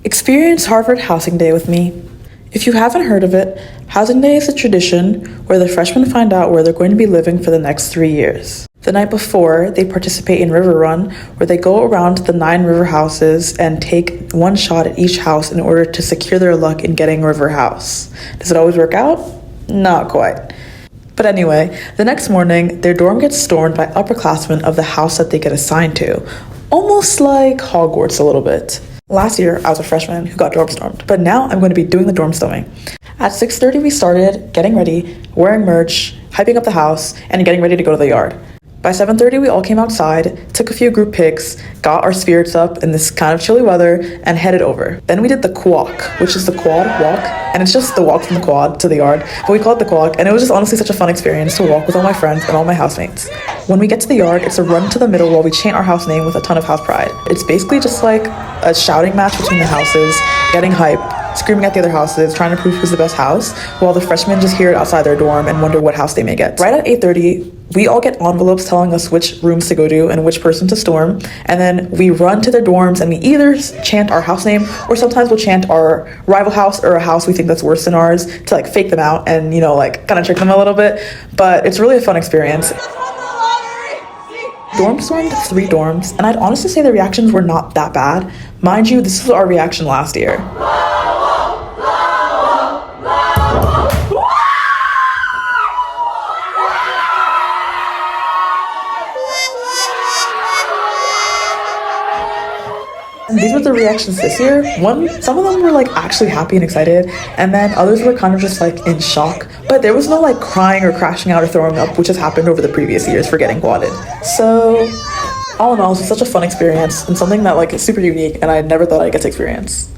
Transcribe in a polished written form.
Experience Harvard Housing Day with me. If you haven't heard of it, Housing Day is a tradition where the freshmen find out where they're going to be living for the next 3 years. The night before, they participate in River Run, where they go around the 9 river houses and take one shot at each house in order to secure their luck in getting River House. Does it always work out? Not quite. But anyway, the next morning, their dorm gets stormed by upperclassmen of the house that they get assigned to. Almost like Hogwarts a little bit. Last year, I was a freshman who got dorm stormed, but now I'm going to be doing the dorm storming. At 6:30, we started getting ready, wearing merch, hyping up the house, and getting ready to go to the yard. By 7:30, we all came outside, took a few group pics, got our spirits up in this kind of chilly weather, and headed over. Then we did the quack, which is the quad walk, and it's just the walk from the quad to the yard, but we call it the quack, and it was just honestly such a fun experience to walk with all my friends and all my housemates. When we get to the yard, it's a run to the middle while we chant our house name with a ton of house pride. It's basically just like a shouting match between the houses, getting hype, screaming at the other houses, trying to prove who's the best house, while the freshmen just hear it outside their dorm and wonder what house they may get. Right at 8:30, we all get envelopes telling us which rooms to go to and which person to storm, and then we run to their dorms and we either chant our house name or sometimes we'll chant our rival house or a house we think that's worse than ours to like fake them out and, you know, like kind of trick them a little bit. But it's really a fun experience. Dorm stormed 3 dorms, and I'd honestly say the reactions were not that bad. Mind you, this was our reaction last year. And these were the reactions this year. Some of them were like actually happy and excited, and then others were kind of just like in shock. But there was no like crying or crashing out or throwing up, which has happened over the previous years for getting quadded. So all in all, it was such a fun experience and something that like is super unique, and I never thought I'd get to experience.